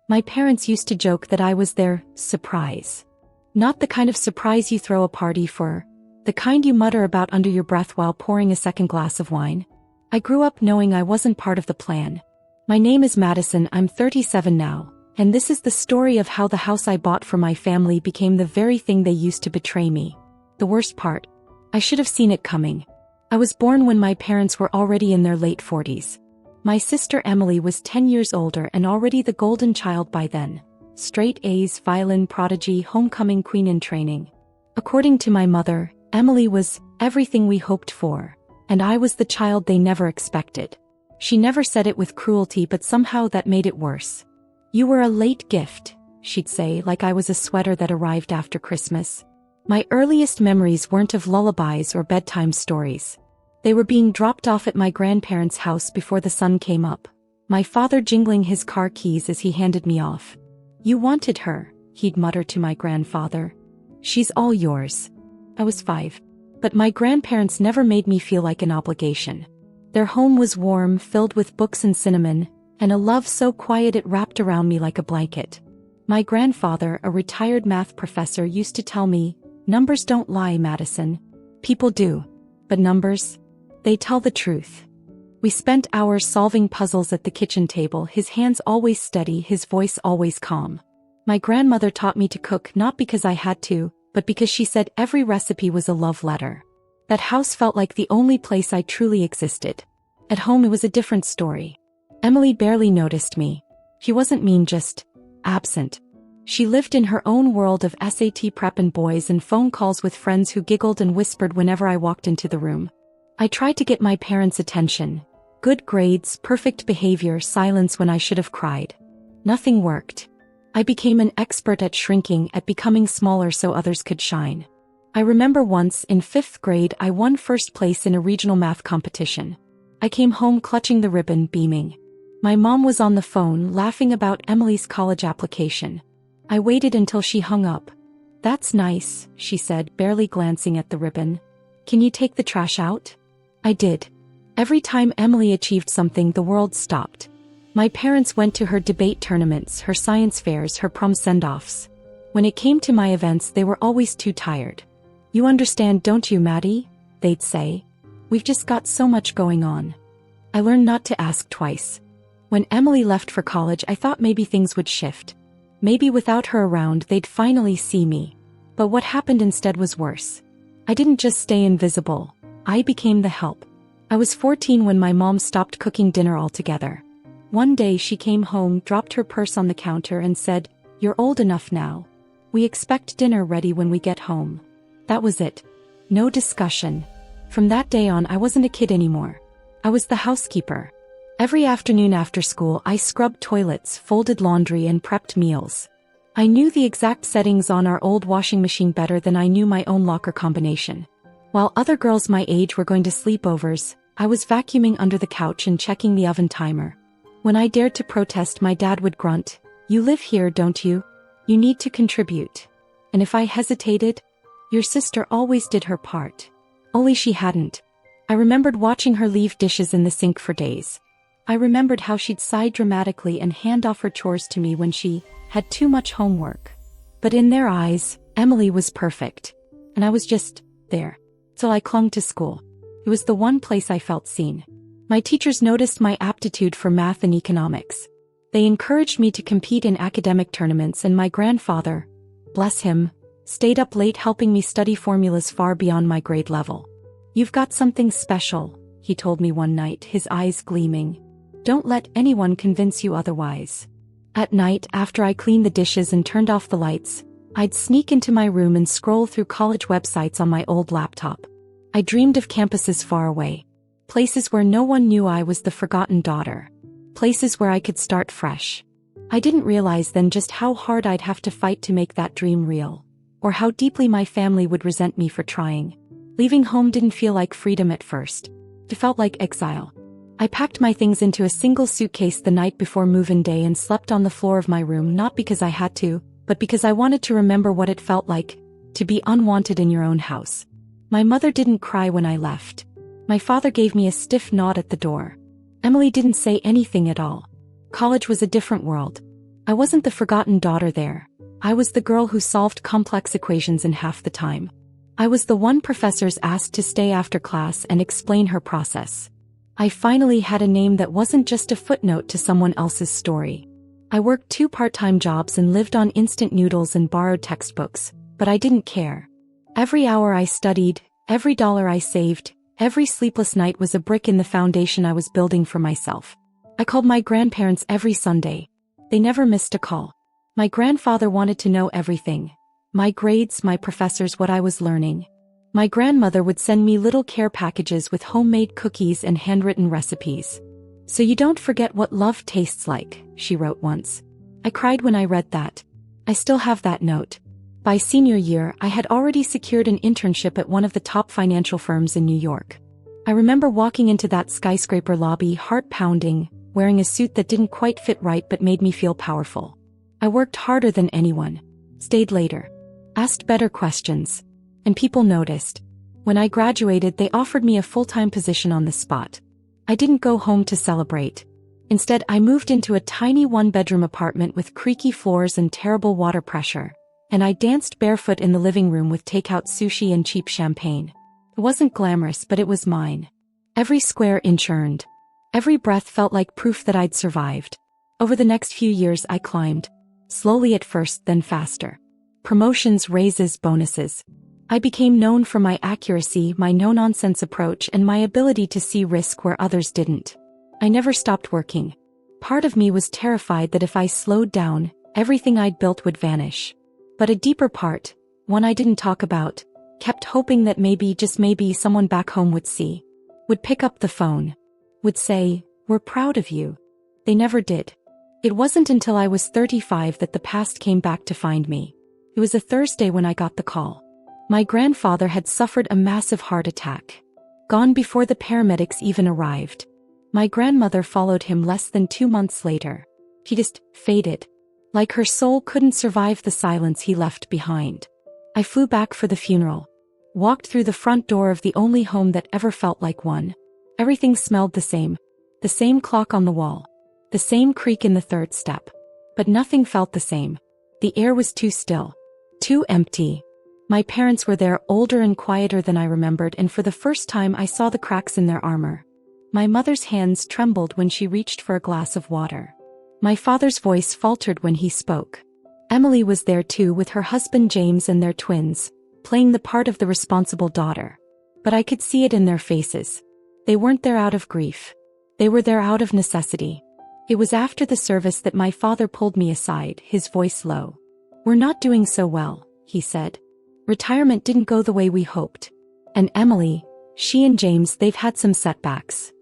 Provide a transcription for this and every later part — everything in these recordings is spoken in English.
My parents used to joke that I was their surprise. Not the kind of surprise you throw a party for, the kind you mutter about under your breath while pouring a second glass of wine. I grew up knowing I wasn't part of the plan. My name is Madison, I'm 37 now, and this is the story of how the house I bought for my family became the very thing they used to betray me. The worst part? I should have seen it coming. I was born when my parents were already in their late 40s. My sister Emily was 10 years older and already the golden child by then. Straight A's, violin prodigy, homecoming queen in training. According to my mother, Emily was everything we hoped for, and I was the child they never expected. She never said it with cruelty, but somehow that made it worse. "You were a late gift," she'd say, like I was a sweater that arrived after Christmas. My earliest memories weren't of lullabies or bedtime stories. They were being dropped off at my grandparents' house before the sun came up, my father jingling his car keys as he handed me off. "You wanted her," he'd mutter to my grandfather. "She's all yours." I was 5. But my grandparents never made me feel like an obligation. Their home was warm, filled with books and cinnamon, and a love so quiet it wrapped around me like a blanket. My grandfather, a retired math professor, used to tell me, "Numbers don't lie, Madison. People do. But numbers? They tell the truth." We spent hours solving puzzles at the kitchen table, his hands always steady, his voice always calm. My grandmother taught me to cook not because I had to, but because she said every recipe was a love letter. That house felt like the only place I truly existed. At home it was a different story. Emily barely noticed me. She wasn't mean, just absent. She lived in her own world of SAT prep and boys and phone calls with friends who giggled and whispered whenever I walked into the room. I tried to get my parents' attention. Good grades, perfect behavior, silence when I should have cried. Nothing worked. I became an expert at shrinking, at becoming smaller so others could shine. I remember once, in 5th grade, I won first place in a regional math competition. I came home clutching the ribbon, beaming. My mom was on the phone, laughing about Emily's college application. I waited until she hung up. "That's nice," she said, barely glancing at the ribbon. "Can you take the trash out?" I did. Every time Emily achieved something, the world stopped. My parents went to her debate tournaments, her science fairs, her prom send-offs. When it came to my events, they were always too tired. "You understand, don't you, Maddie?" they'd say. "We've just got so much going on." I learned not to ask twice. When Emily left for college, I thought maybe things would shift. Maybe without her around, they'd finally see me. But what happened instead was worse. I didn't just stay invisible. I became the help. I was 14 when my mom stopped cooking dinner altogether. One day she came home, dropped her purse on the counter and said, "You're old enough now. We expect dinner ready when we get home." That was it. No discussion. From that day on, I wasn't a kid anymore. I was the housekeeper. Every afternoon after school, I scrubbed toilets, folded laundry, and prepped meals. I knew the exact settings on our old washing machine better than I knew my own locker combination. While other girls my age were going to sleepovers, I was vacuuming under the couch and checking the oven timer. When I dared to protest, my dad would grunt, "You live here, don't you? You need to contribute." And if I hesitated, "Your sister always did her part." Only she hadn't. I remembered watching her leave dishes in the sink for days. I remembered how she'd sigh dramatically and hand off her chores to me when she had too much homework. But in their eyes, Emily was perfect. And I was just there. So I clung to school. It was the one place I felt seen. My teachers noticed my aptitude for math and economics. They encouraged me to compete in academic tournaments, and my grandfather, bless him, stayed up late helping me study formulas far beyond my grade level. "You've got something special," he told me one night, his eyes gleaming. "Don't let anyone convince you otherwise." At night, after I cleaned the dishes and turned off the lights, I'd sneak into my room and scroll through college websites on my old laptop. I dreamed of campuses far away. Places where no one knew I was the forgotten daughter. Places where I could start fresh. I didn't realize then just how hard I'd have to fight to make that dream real. Or how deeply my family would resent me for trying. Leaving home didn't feel like freedom at first. It felt like exile. I packed my things into a single suitcase the night before move-in day and slept on the floor of my room, not because I had to, but because I wanted to remember what it felt like to be unwanted in your own house. My mother didn't cry when I left. My father gave me a stiff nod at the door. Emily didn't say anything at all. College was a different world. I wasn't the forgotten daughter there. I was the girl who solved complex equations in half the time. I was the one professors asked to stay after class and explain her process. I finally had a name that wasn't just a footnote to someone else's story. I worked 2 part-time jobs and lived on instant noodles and borrowed textbooks, but I didn't care. Every hour I studied, every dollar I saved, every sleepless night was a brick in the foundation I was building for myself. I called my grandparents every Sunday. They never missed a call. My grandfather wanted to know everything. My grades, my professors, what I was learning. My grandmother would send me little care packages with homemade cookies and handwritten recipes. "So you don't forget what love tastes like," she wrote once. I cried when I read that. I still have that note. By senior year, I had already secured an internship at one of the top financial firms in New York. I remember walking into that skyscraper lobby, heart pounding, wearing a suit that didn't quite fit right but made me feel powerful. I worked harder than anyone, stayed later, asked better questions, and people noticed. When I graduated, they offered me a full-time position on the spot. I didn't go home to celebrate. Instead, I moved into a tiny 1-bedroom apartment with creaky floors and terrible water pressure, and I danced barefoot in the living room with takeout sushi and cheap champagne. It wasn't glamorous, but it was mine. Every square inch earned. Every breath felt like proof that I'd survived. Over the next few years, I climbed. Slowly at first, then faster. Promotions, raises, bonuses. I became known for my accuracy, my no-nonsense approach, and my ability to see risk where others didn't. I never stopped working. Part of me was terrified that if I slowed down, everything I'd built would vanish. But a deeper part, one I didn't talk about, kept hoping that maybe, just maybe, someone back home would see. Would pick up the phone. Would say, "We're proud of you." They never did. It wasn't until I was 35 that the past came back to find me. It was a Thursday when I got the call. My grandfather had suffered a massive heart attack. Gone before the paramedics even arrived. My grandmother followed him less than 2 months later. She just faded. Like her soul couldn't survive the silence he left behind. I flew back for the funeral. Walked through the front door of the only home that ever felt like one. Everything smelled the same. The same clock on the wall. The same creak in the third step. But nothing felt the same. The air was too still. Too empty. My parents were there, older and quieter than I remembered, and for the first time I saw the cracks in their armor. My mother's hands trembled when she reached for a glass of water. My father's voice faltered when he spoke. Emily was there too, with her husband James and their twins, playing the part of the responsible daughter. But I could see it in their faces. They weren't there out of grief. They were there out of necessity. It was after the service that my father pulled me aside, his voice low. "We're not doing so well," he said. "Retirement didn't go the way we hoped. And Emily, she and James, they've had some setbacks."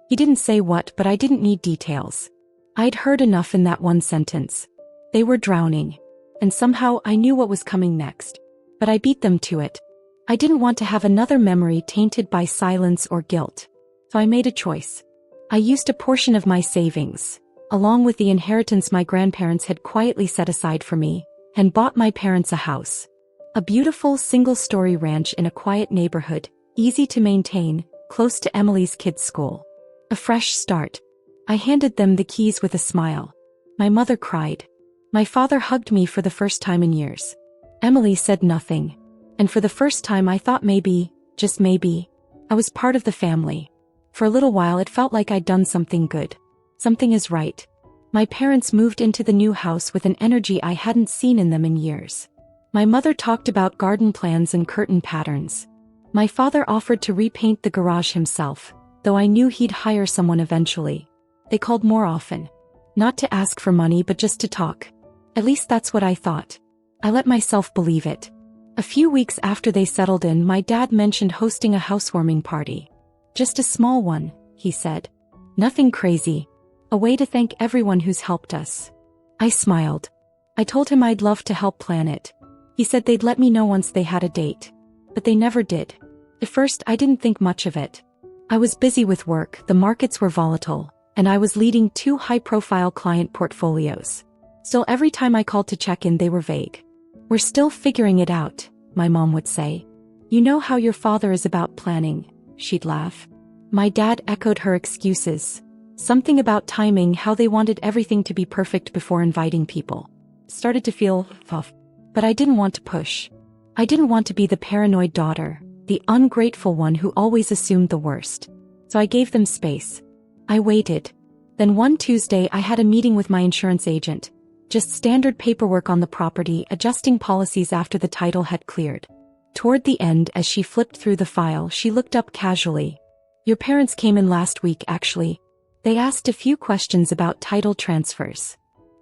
He didn't say what, but I didn't need details. I'd heard enough in that one sentence. They were drowning. And somehow I knew what was coming next. But I beat them to it. I didn't want to have another memory tainted by silence or guilt. So I made a choice. I used a portion of my savings, along with the inheritance my grandparents had quietly set aside for me, and bought my parents a house. A beautiful single-story ranch in a quiet neighborhood, easy to maintain, close to Emily's kids' school. A fresh start. I handed them the keys with a smile. My mother cried. My father hugged me for the first time in years. Emily said nothing. And for the first time I thought maybe, just maybe, I was part of the family. For a little while it felt like I'd done something good. Something is right. My parents moved into the new house with an energy I hadn't seen in them in years. My mother talked about garden plans and curtain patterns. My father offered to repaint the garage himself, though I knew he'd hire someone eventually. They called more often. Not to ask for money, but just to talk. At least that's what I thought. I let myself believe it. A few weeks after they settled in, my dad mentioned hosting a housewarming party. "Just a small one," he said. "Nothing crazy. A way to thank everyone who's helped us." I smiled. I told him I'd love to help plan it. He said they'd let me know once they had a date. But they never did. At first I didn't think much of it. I was busy with work, the markets were volatile, and I was leading 2 high-profile client portfolios. Still, every time I called to check in they were vague. "We're still figuring it out," my mom would say. "You know how your father is about planning," she'd laugh. My dad echoed her excuses. Something about timing, how they wanted everything to be perfect before inviting people. Started to feel tough. But I didn't want to push. I didn't want to be the paranoid daughter, the ungrateful one who always assumed the worst. So I gave them space. I waited. Then one Tuesday I had a meeting with my insurance agent. Just standard paperwork on the property, adjusting policies after the title had cleared. Toward the end, as she flipped through the file, she looked up casually. "Your parents came in last week, actually. They asked a few questions about title transfers."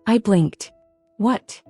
I blinked. "What?"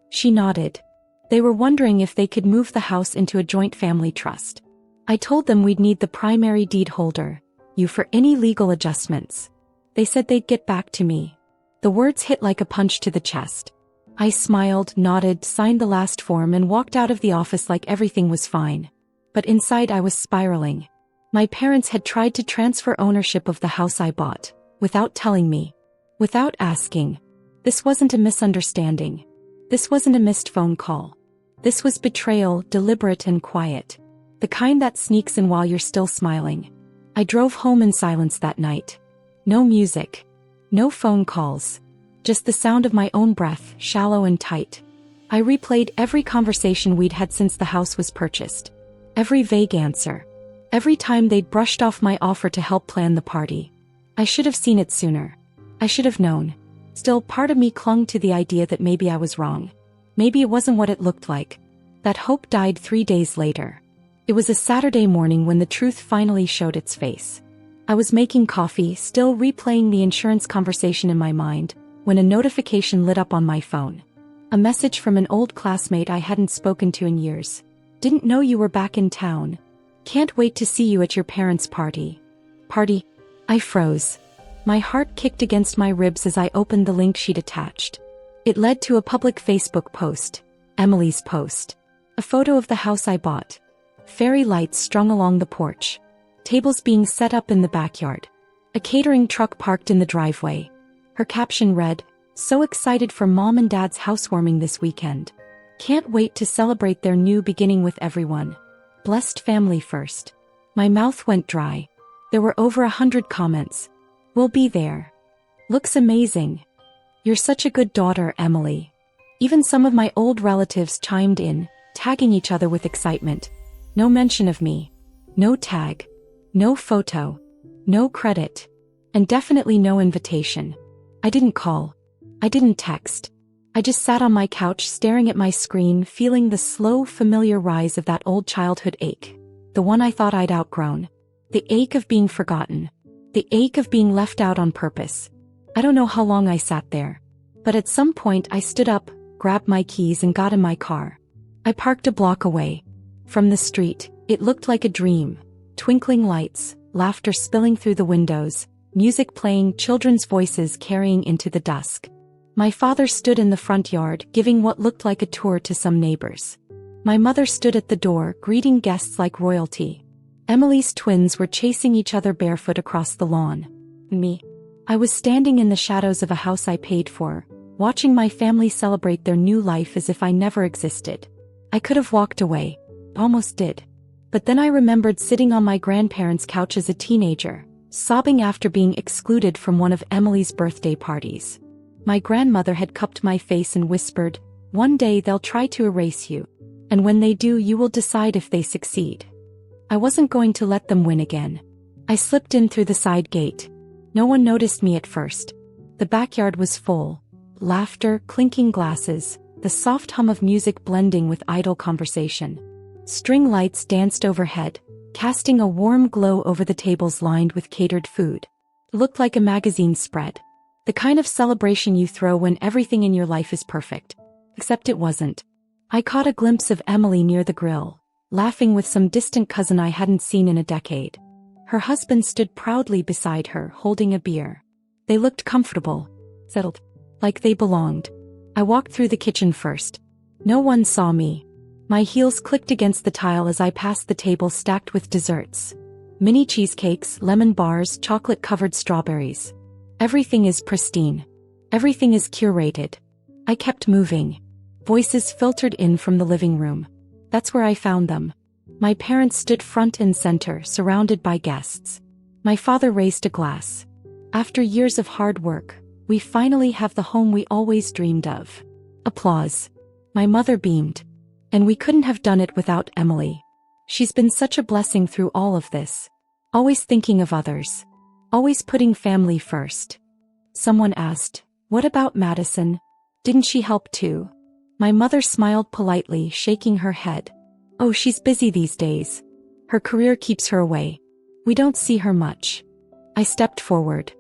She nodded. "They were wondering if they could move the house into a joint family trust. I told them we'd need the primary deed holder, you, for any legal adjustments. They said they'd get back to me." The words hit like a punch to the chest. I smiled, nodded, signed the last form and walked out of the office like everything was fine. But inside I was spiraling. My parents had tried to transfer ownership of the house I bought, without telling me. Without asking. This wasn't a misunderstanding. This wasn't a missed phone call. This was betrayal, deliberate and quiet. The kind that sneaks in while you're still smiling. I drove home in silence that night. No music. No phone calls. Just the sound of my own breath, shallow and tight. I replayed every conversation we'd had since the house was purchased. Every vague answer. Every time they'd brushed off my offer to help plan the party. I should have seen it sooner. I should have known. Still, part of me clung to the idea that maybe I was wrong. Maybe it wasn't what it looked like. That hope died 3 days later. It was a Saturday morning when the truth finally showed its face. I was making coffee, still replaying the insurance conversation in my mind, when a notification lit up on my phone. A message from an old classmate I hadn't spoken to in years. "Didn't know you were back in town. Can't wait to see you at your parents' party." Party? I froze. My heart kicked against my ribs as I opened the link she'd attached. It led to a public Facebook post. Emily's post. A photo of the house I bought. Fairy lights strung along the porch. Tables being set up in the backyard. A catering truck parked in the driveway. Her caption read, "So excited for Mom and Dad's housewarming this weekend. Can't wait to celebrate their new beginning with everyone. Blessed family first." My mouth went dry. There were over 100 comments. "We'll be there. Looks amazing. You're such a good daughter, Emily." Even some of my old relatives chimed in, tagging each other with excitement. No mention of me. No tag. No photo. No credit. And definitely no invitation. I didn't call. I didn't text. I just sat on my couch staring at my screen, feeling the slow, familiar rise of that old childhood ache. The one I thought I'd outgrown. The ache of being forgotten. The ache of being left out on purpose. I don't know how long I sat there. But at some point I stood up, grabbed my keys and got in my car. I parked a block away. From the street, it looked like a dream. Twinkling lights, laughter spilling through the windows, music playing, children's voices carrying into the dusk. My father stood in the front yard, giving what looked like a tour to some neighbors. My mother stood at the door, greeting guests like royalty. Emily's twins were chasing each other barefoot across the lawn. Me. I was standing in the shadows of a house I paid for, watching my family celebrate their new life as if I never existed. I could have walked away. Almost did. But then I remembered sitting on my grandparents' couch as a teenager, sobbing after being excluded from one of Emily's birthday parties. My grandmother had cupped my face and whispered, "One day they'll try to erase you. And when they do, you will decide if they succeed." I wasn't going to let them win again. I slipped in through the side gate. No one noticed me at first. The backyard was full. Laughter, clinking glasses, the soft hum of music blending with idle conversation. String lights danced overhead, casting a warm glow over the tables lined with catered food. It looked like a magazine spread. The kind of celebration you throw when everything in your life is perfect. Except it wasn't. I caught a glimpse of Emily near the grill, laughing with some distant cousin I hadn't seen in a decade. Her husband stood proudly beside her, holding a beer. They looked comfortable, settled, like they belonged. I walked through the kitchen first. No one saw me. My heels clicked against the tile as I passed the table stacked with desserts. Mini cheesecakes, lemon bars, chocolate-covered strawberries. Everything is pristine. Everything is curated. I kept moving. Voices filtered in from the living room. That's where I found them. My parents stood front and center, surrounded by guests. My father raised a glass. After years of hard work, we finally have the home we always dreamed of. Applause. My mother beamed. And we couldn't have done it without Emily. She's been such a blessing through all of this. Always thinking of others. Always putting family first. Someone asked, "What about Madison? Didn't she help too?" My mother smiled politely, shaking her head. "Oh, she's busy these days. Her career keeps her away. We don't see her much." I stepped forward.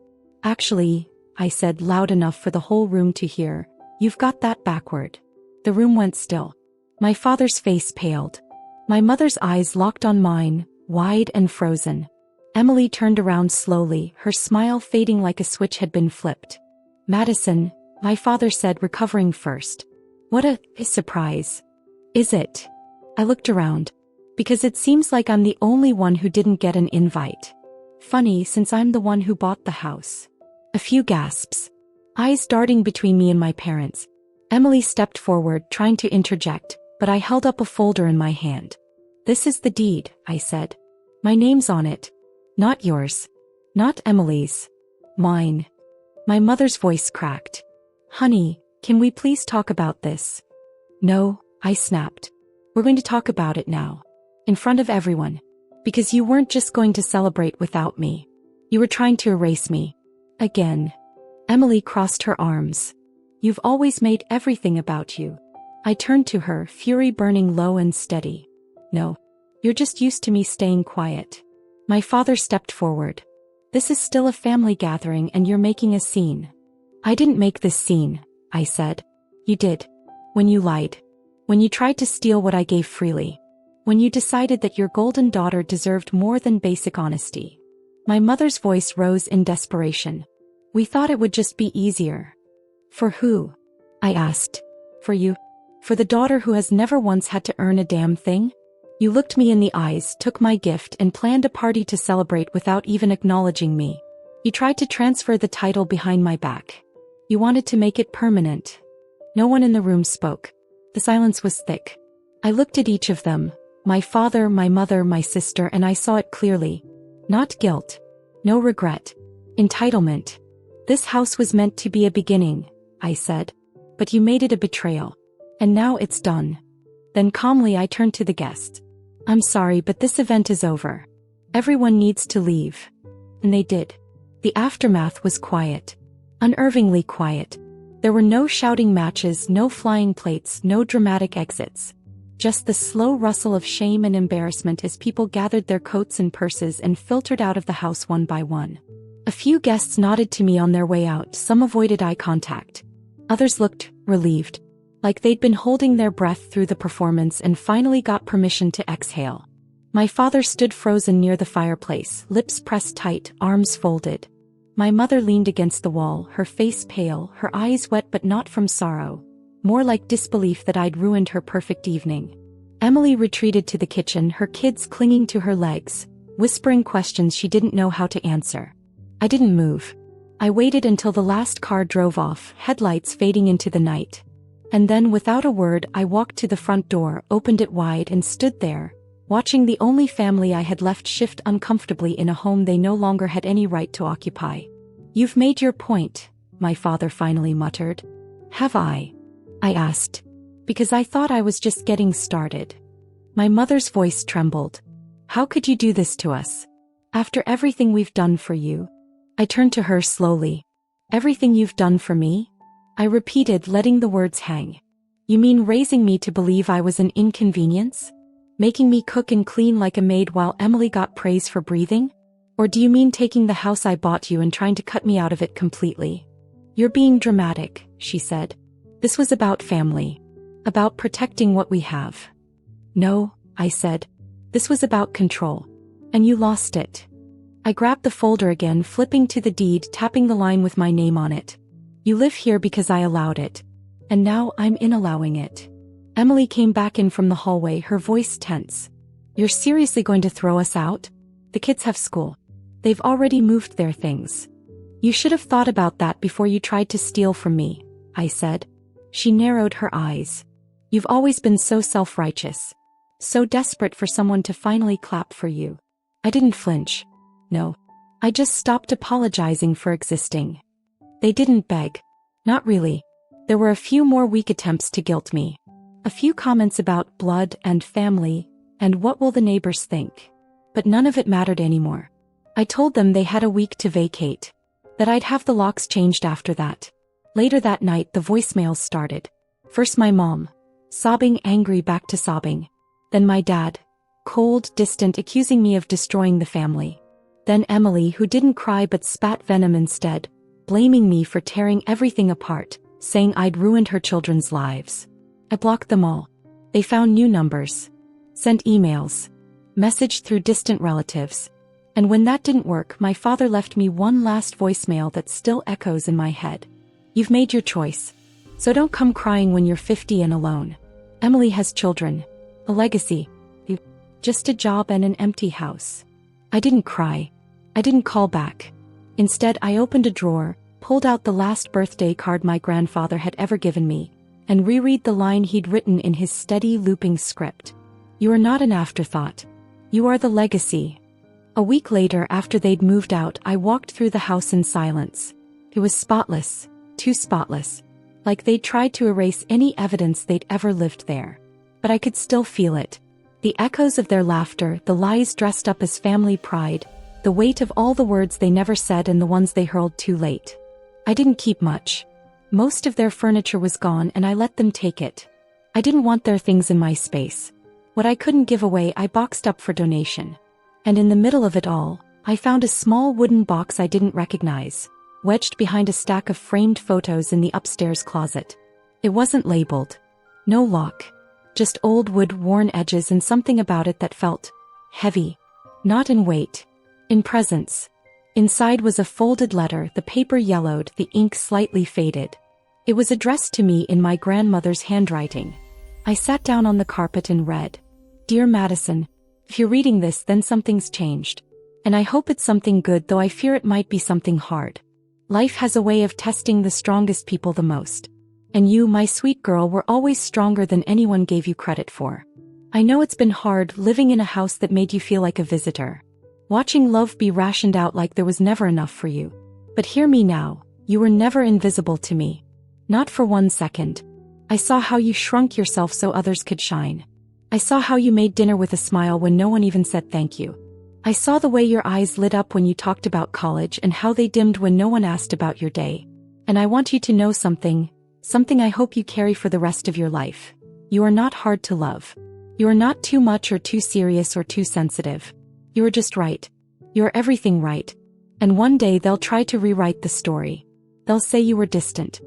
"Actually," I said loud enough for the whole room to hear, "you've got that backward." The room went still. My father's face paled. My mother's eyes locked on mine, wide and frozen. Emily turned around slowly, her smile fading like a switch had been flipped. "Madison," my father said, recovering first. "What a surprise. Is it?" I looked around. Because it seems like I'm the only one who didn't get an invite. Funny, since I'm the one who bought the house. A few gasps. Eyes darting between me and my parents. Emily stepped forward, trying to interject, but I held up a folder in my hand. "This is the deed," I said. "My name's on it. Not yours. Not Emily's. Mine." My mother's voice cracked. "Honey, can we please talk about this?" "No," I snapped. "We're going to talk about it now. In front of everyone. Because you weren't just going to celebrate without me. You were trying to erase me. Again." Emily crossed her arms. "You've always made everything about you." I turned to her, fury burning low and steady. "No. You're just used to me staying quiet." My father stepped forward. "This is still a family gathering and you're making a scene." "I didn't make this scene," I said. "You did. When you lied. When you tried to steal what I gave freely. When you decided that your golden daughter deserved more than basic honesty." My mother's voice rose in desperation. "We thought it would just be easier." "For who?" I asked. "For you. For the daughter who has never once had to earn a damn thing? You looked me in the eyes, took my gift, and planned a party to celebrate without even acknowledging me. You tried to transfer the title behind my back. You wanted to make it permanent." No one in the room spoke. The silence was thick. I looked at each of them, my father, my mother, my sister, and I saw it clearly. Not guilt. No regret. Entitlement. "This house was meant to be a beginning," I said. "But you made it a betrayal. And now it's done." Then calmly I turned to the guests. "I'm sorry, but this event is over. Everyone needs to leave." And they did. The aftermath was quiet. Unnervingly quiet. There were no shouting matches, no flying plates, no dramatic exits. Just the slow rustle of shame and embarrassment as people gathered their coats and purses and filtered out of the house one by one. A few guests nodded to me on their way out, some avoided eye contact. Others looked relieved. Like they'd been holding their breath through the performance and finally got permission to exhale. My father stood frozen near the fireplace, lips pressed tight, arms folded. My mother leaned against the wall, her face pale, her eyes wet but not from sorrow. More like disbelief that I'd ruined her perfect evening. Emily retreated to the kitchen, her kids clinging to her legs, whispering questions she didn't know how to answer. I didn't move. I waited until the last car drove off, headlights fading into the night. And then, without a word, I walked to the front door, opened it wide, and stood there, watching the only family I had left shift uncomfortably in a home they no longer had any right to occupy. "You've made your point," my father finally muttered. "Have I?" I asked. Because I thought I was just getting started. My mother's voice trembled. "How could you do this to us? After everything we've done for you?" I turned to her slowly. "Everything you've done for me?" I repeated, letting the words hang. "You mean raising me to believe I was an inconvenience? Making me cook and clean like a maid while Emily got praise for breathing? Or do you mean taking the house I bought you and trying to cut me out of it completely?" "You're being dramatic," she said. "This was about family. About protecting what we have." "No," I said. "This was about control. And you lost it." I grabbed the folder again, flipping to the deed, tapping the line with my name on it. "You live here because I allowed it. And now I'm in allowing it." Emily came back in from the hallway, her voice tense. "You're seriously going to throw us out? The kids have school. They've already moved their things. You should have thought about that before you tried to steal from me," I said. She narrowed her eyes. "You've always been so self-righteous. So desperate for someone to finally clap for you." I didn't flinch. No. I just stopped apologizing for existing. They didn't beg. Not really. There were a few more weak attempts to guilt me. A few comments about blood and family, and what will the neighbors think. But none of it mattered anymore. I told them they had a week to vacate. That I'd have the locks changed after that. Later that night the voicemails started. First my mom, sobbing angry back to sobbing. Then my dad, cold, distant, accusing me of destroying the family. Then Emily, who didn't cry but spat venom instead, blaming me for tearing everything apart, saying I'd ruined her children's lives. I blocked them all. They found new numbers. Sent emails. Messaged through distant relatives. And when that didn't work, my father left me one last voicemail that still echoes in my head. You've made your choice. So don't come crying when you're 50 and alone. Emily has children. A legacy. Just a job and an empty house. I didn't cry. I didn't call back. Instead, I opened a drawer, pulled out the last birthday card my grandfather had ever given me, and reread the line he'd written in his steady looping script. You are not an afterthought. You are the legacy. A week later, after they'd moved out, I walked through the house in silence. It was spotless, too spotless, like they'd tried to erase any evidence they'd ever lived there. But I could still feel it. The echoes of their laughter, the lies dressed up as family pride, the weight of all the words they never said and the ones they hurled too late. I didn't keep much. Most of their furniture was gone and I let them take it. I didn't want their things in my space. What I couldn't give away I boxed up for donation. And in the middle of it all, I found a small wooden box I didn't recognize, wedged behind a stack of framed photos in the upstairs closet. It wasn't labeled. No lock. Just old wood, worn edges, and something about it that felt heavy. Not in weight. In presence. Inside was a folded letter, the paper yellowed, the ink slightly faded. It was addressed to me in my grandmother's handwriting. I sat down on the carpet and read. Dear Madison, if you're reading this, then something's changed. And I hope it's something good, though I fear it might be something hard. Life has a way of testing the strongest people the most. And you, my sweet girl, were always stronger than anyone gave you credit for. I know it's been hard living in a house that made you feel like a visitor. Watching love be rationed out like there was never enough for you. But hear me now, you were never invisible to me. Not for 1 second. I saw how you shrunk yourself so others could shine. I saw how you made dinner with a smile when no one even said thank you. I saw the way your eyes lit up when you talked about college and how they dimmed when no one asked about your day. And I want you to know something I hope you carry for the rest of your life. You are not hard to love. You are not too much or too serious or too sensitive. You are just right. You are everything right. And one day they'll try to rewrite the story. They'll say you were distant.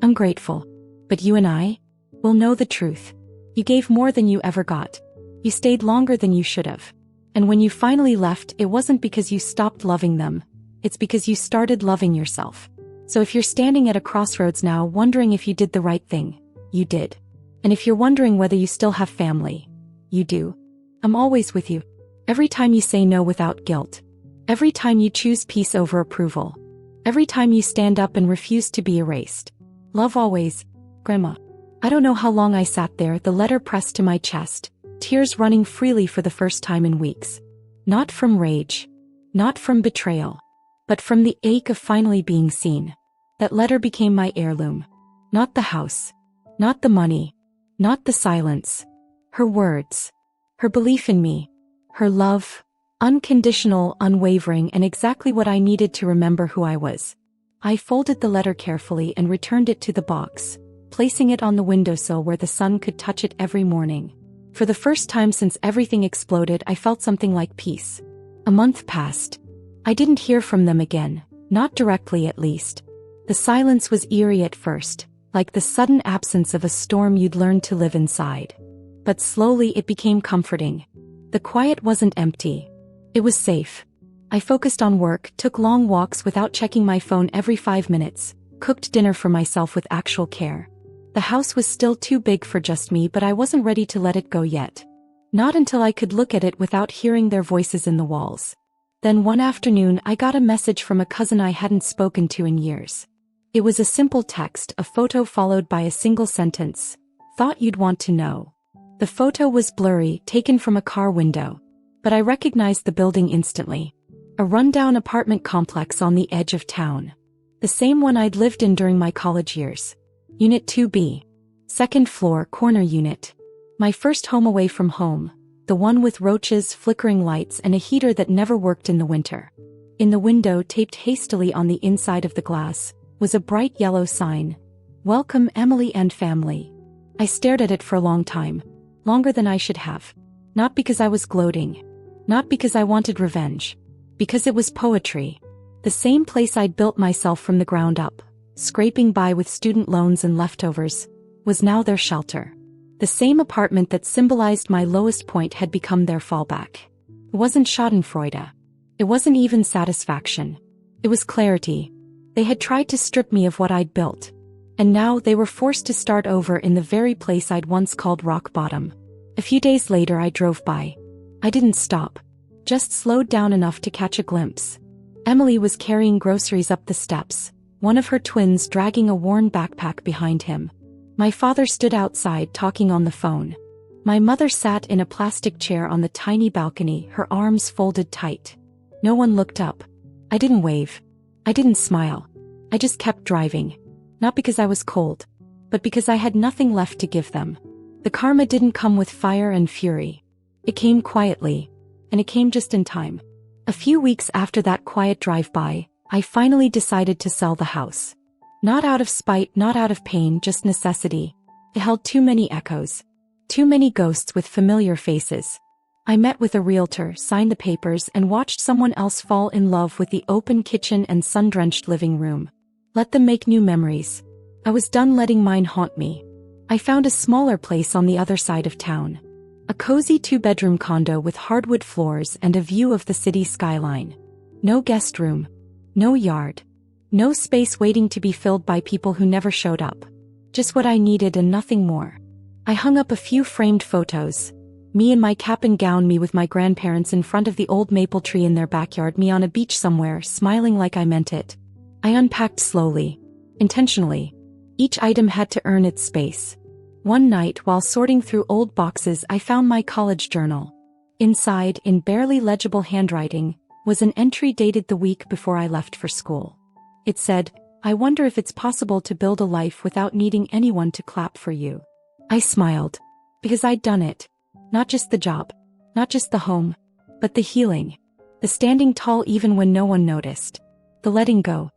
Ungrateful. But you and I? Will know the truth. You gave more than you ever got. You stayed longer than you should have. And when you finally left, it wasn't because you stopped loving them. It's because you started loving yourself. So if you're standing at a crossroads now wondering if you did the right thing, you did. And if you're wondering whether you still have family, you do. I'm always with you. Every time you say no without guilt. Every time you choose peace over approval. Every time you stand up and refuse to be erased. Love always, Grandma. I don't know how long I sat there, the letter pressed to my chest, tears running freely for the first time in weeks. Not from rage. Not from betrayal. But from the ache of finally being seen. That letter became my heirloom. Not the house. Not the money. Not the silence. Her words. Her belief in me. Her love. Unconditional, unwavering, and exactly what I needed to remember who I was. I folded the letter carefully and returned it to the box, placing it on the windowsill where the sun could touch it every morning. For the first time since everything exploded, I felt something like peace. A month passed. I didn't hear from them again, not directly at least. The silence was eerie at first, like the sudden absence of a storm you'd learned to live inside. But slowly it became comforting. The quiet wasn't empty. It was safe. I focused on work, took long walks without checking my phone every 5 minutes, cooked dinner for myself with actual care. The house was still too big for just me, but I wasn't ready to let it go yet. Not until I could look at it without hearing their voices in the walls. Then one afternoon I got a message from a cousin I hadn't spoken to in years. It was a simple text, a photo followed by a single sentence. Thought you'd want to know. The photo was blurry, taken from a car window. But I recognized the building instantly. A rundown apartment complex on the edge of town. The same one I'd lived in during my college years. Unit 2B. Second floor, corner unit. My first home away from home. The one with roaches, flickering lights, and a heater that never worked in the winter. In the window, taped hastily on the inside of the glass, was a bright yellow sign. Welcome, Emily and family. I stared at it for a long time. Longer than I should have. Not because I was gloating. Not because I wanted revenge. Because it was poetry. The same place I'd built myself from the ground up, scraping by with student loans and leftovers, was now their shelter. The same apartment that symbolized my lowest point had become their fallback. It wasn't schadenfreude. It wasn't even satisfaction. It was clarity. They had tried to strip me of what I'd built. And now they were forced to start over in the very place I'd once called rock bottom. A few days later I drove by. I didn't stop. Just slowed down enough to catch a glimpse. Emily was carrying groceries up the steps, one of her twins dragging a worn backpack behind him. My father stood outside talking on the phone. My mother sat in a plastic chair on the tiny balcony, her arms folded tight. No one looked up. I didn't wave. I didn't smile. I just kept driving. Not because I was cold, but because I had nothing left to give them. The karma didn't come with fire and fury. It came quietly. And it came just in time. A few weeks after that quiet drive-by, I finally decided to sell the house. Not out of spite, not out of pain, just necessity. It held too many echoes. Too many ghosts with familiar faces. I met with a realtor, signed the papers, and watched someone else fall in love with the open kitchen and sun-drenched living room. Let them make new memories. I was done letting mine haunt me. I found a smaller place on the other side of town. A cozy 2-bedroom condo with hardwood floors and a view of the city skyline. No guest room. No yard. No space waiting to be filled by people who never showed up. Just what I needed and nothing more. I hung up a few framed photos. Me in my cap and gown, me with my grandparents in front of the old maple tree in their backyard, me on a beach somewhere, smiling like I meant it. I unpacked slowly. Intentionally. Each item had to earn its space. One night, while sorting through old boxes, I found my college journal. Inside, in barely legible handwriting, was an entry dated the week before I left for school. It said, "I wonder if it's possible to build a life without needing anyone to clap for you." I smiled. Because I'd done it. Not just the job. Not just the home. But the healing. The standing tall even when no one noticed. The letting go.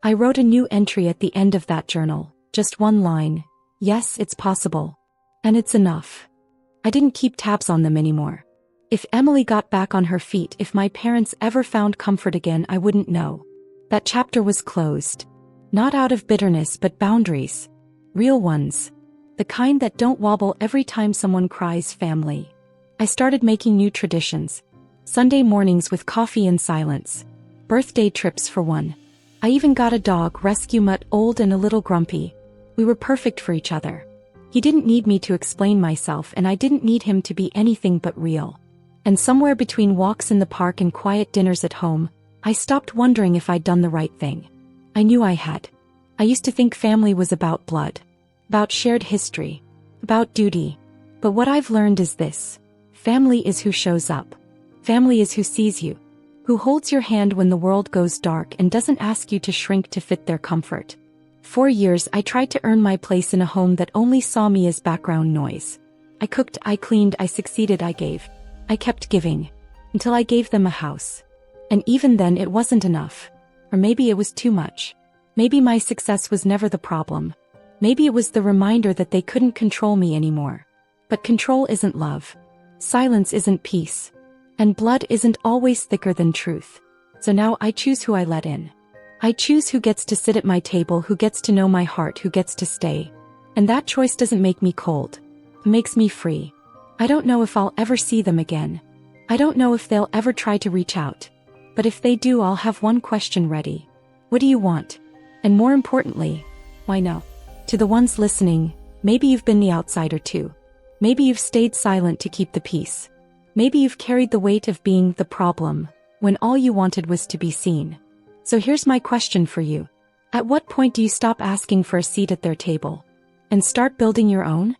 I wrote a new entry at the end of that journal. Just one line. Yes, it's possible. And it's enough. I didn't keep tabs on them anymore. If Emily got back on her feet, if my parents ever found comfort again, I wouldn't know. That chapter was closed. Not out of bitterness, but boundaries. Real ones. The kind that don't wobble every time someone cries family. I started making new traditions. Sunday mornings with coffee and silence. Birthday trips for one. I even got a dog, rescue mutt, old and a little grumpy. We were perfect for each other. He didn't need me to explain myself, and I didn't need him to be anything but real. And somewhere between walks in the park and quiet dinners at home, I stopped wondering if I'd done the right thing. I knew I had. I used to think family was about blood. About shared history. About duty. But what I've learned is this. Family is who shows up. Family is who sees you. Who holds your hand when the world goes dark and doesn't ask you to shrink to fit their comfort. For years I tried to earn my place in a home that only saw me as background noise. I cooked, I cleaned, I succeeded, I gave. I kept giving. Until I gave them a house. And even then it wasn't enough. Or maybe it was too much. Maybe my success was never the problem. Maybe it was the reminder that they couldn't control me anymore. But control isn't love. Silence isn't peace. And blood isn't always thicker than truth. So now I choose who I let in. I choose who gets to sit at my table, who gets to know my heart, who gets to stay. And that choice doesn't make me cold. It makes me free. I don't know if I'll ever see them again. I don't know if they'll ever try to reach out. But if they do, I'll have one question ready. What do you want? And more importantly, why no? To the ones listening, maybe you've been the outsider too. Maybe you've stayed silent to keep the peace. Maybe you've carried the weight of being the problem, when all you wanted was to be seen. So here's my question for you. At what point do you stop asking for a seat at their table? And start building your own?